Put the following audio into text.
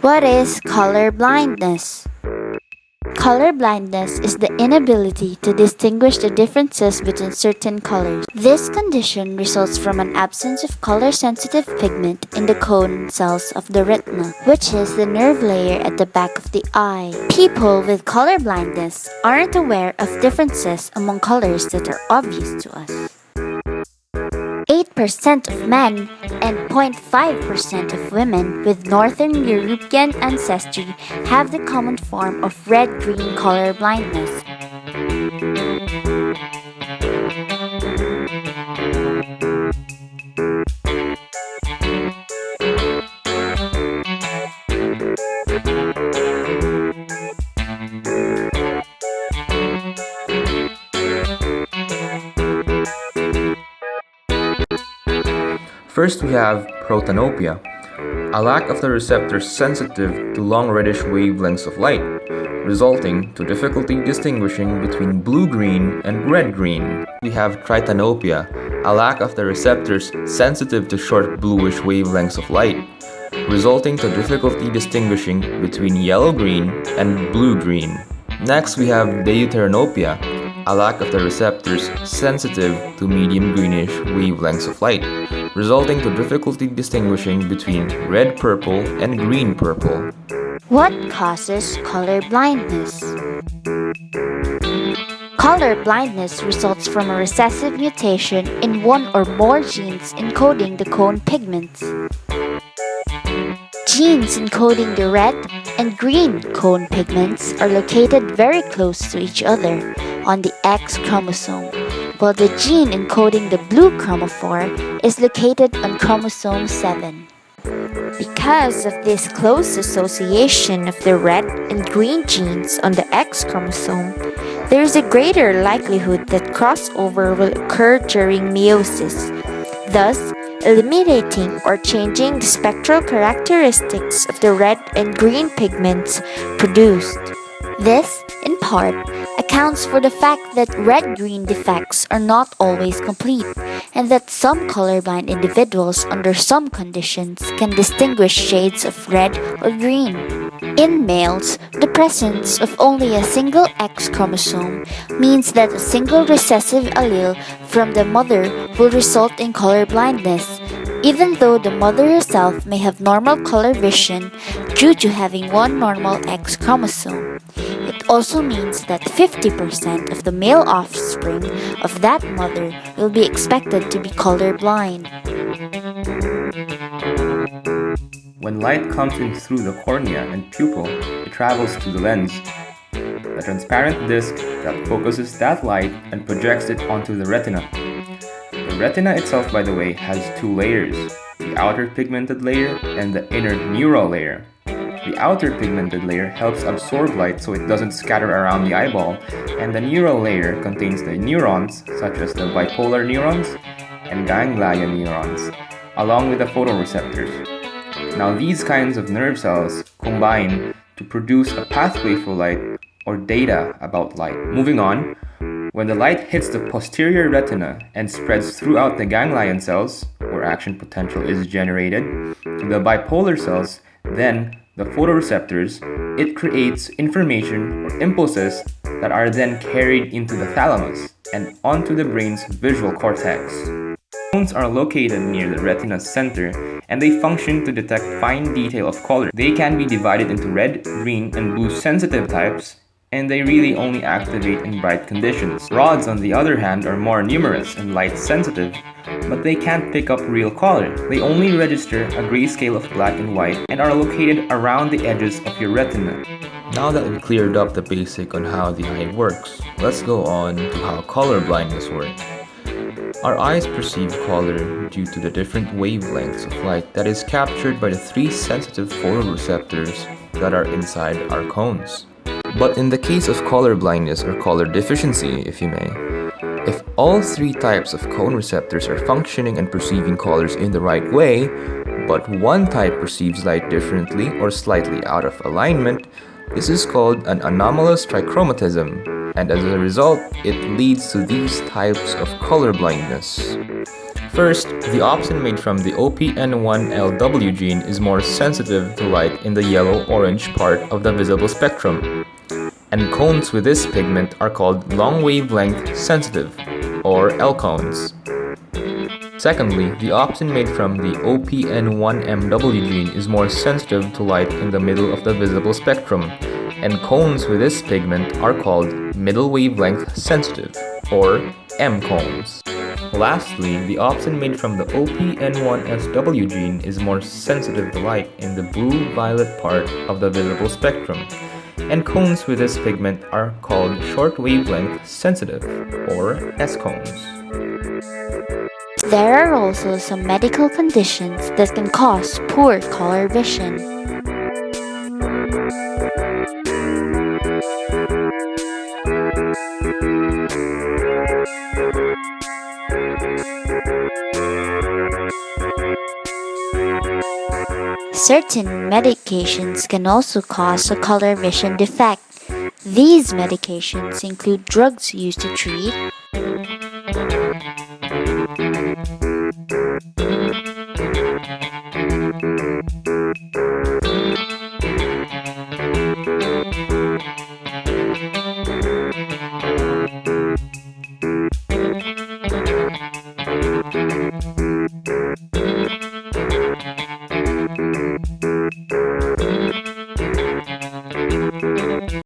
What is color blindness? Color blindness is the inability to distinguish the differences between certain colors. This condition results from an absence of color-sensitive pigment in the cone cells of the retina, which is the nerve layer at the back of the eye. People with color blindness aren't aware of differences among colors that are obvious to us. 8% of men and 0.5% of women with Northern European ancestry have the common form of red-green color blindness. First, we have protanopia, a lack of the receptors sensitive to long reddish wavelengths of light, resulting to difficulty distinguishing between blue-green and red-green. We have tritanopia, a lack of the receptors sensitive to short bluish wavelengths of light, resulting to difficulty distinguishing between yellow-green and blue-green. Next, we have deuteranopia, a lack of the receptors sensitive to medium greenish wavelengths of light, resulting to difficulty distinguishing between red-purple and green-purple. What causes color blindness? Color blindness results from a recessive mutation in one or more genes encoding the cone pigments. Genes encoding the red and green cone pigments are located very close to each other on the X chromosome, while the gene encoding the blue chromophore is located on chromosome 7. Because of this close association of the red and green genes on the X chromosome, there is a greater likelihood that crossover will occur during meiosis, thus eliminating or changing the spectral characteristics of the red and green pigments produced. This, in part, accounts for the fact that red-green defects are not always complete, and that some colorblind individuals under some conditions can distinguish shades of red or green. In males, the presence of only a single X chromosome means that a single recessive allele from the mother will result in color blindness, even though the mother herself may have normal color vision due to having one normal X chromosome. It also means that 50% of the male offspring of that mother will be expected to be colorblind. When light comes in through the cornea and pupil, it travels to the lens, a transparent disc that focuses that light and projects it onto the retina. The retina itself, by the way, has two layers, the outer pigmented layer and the inner neural layer. The outer pigmented layer helps absorb light so it doesn't scatter around the eyeball, and the neural layer contains the neurons, such as the bipolar neurons and ganglion neurons, along with the photoreceptors. Now these kinds of nerve cells combine to produce a pathway for light or data about light. Moving on, when the light hits the posterior retina and spreads throughout the ganglion cells, where action potential is generated, to the bipolar cells, then the photoreceptors, it creates information or impulses that are then carried into the thalamus and onto the brain's visual cortex. Cones are located near the retina's center and they function to detect fine detail of color. They can be divided into red, green, and blue sensitive types, and they really only activate in bright conditions. Rods, on the other hand, are more numerous and light sensitive, but they can't pick up real color. They only register a grayscale of black and white and are located around the edges of your retina. Now that we've cleared up the basic on how the eye works, let's go on to how color blindness works. Our eyes perceive color due to the different wavelengths of light that is captured by the three sensitive photoreceptors that are inside our cones. But in the case of color blindness or color deficiency, if you may, if all three types of cone receptors are functioning and perceiving colors in the right way, but one type perceives light differently or slightly out of alignment, this is called an anomalous trichromatism, and as a result, it leads to these types of color blindness. First, the opsin made from the OPN1LW gene is more sensitive to light in the yellow-orange part of the visible spectrum, and cones with this pigment are called long-wavelength sensitive, or L-cones. Secondly, the opsin made from the OPN1MW gene is more sensitive to light in the middle of the visible spectrum, and cones with this pigment are called middle wavelength sensitive, or M-cones. Lastly, the opsin made from the OPN1SW gene is more sensitive to light in the blue-violet part of the visible spectrum, and cones with this pigment are called short wavelength sensitive, or S-cones. There are also some medical conditions that can cause poor color vision. Certain medications can also cause a color vision defect. These medications include drugs used to treat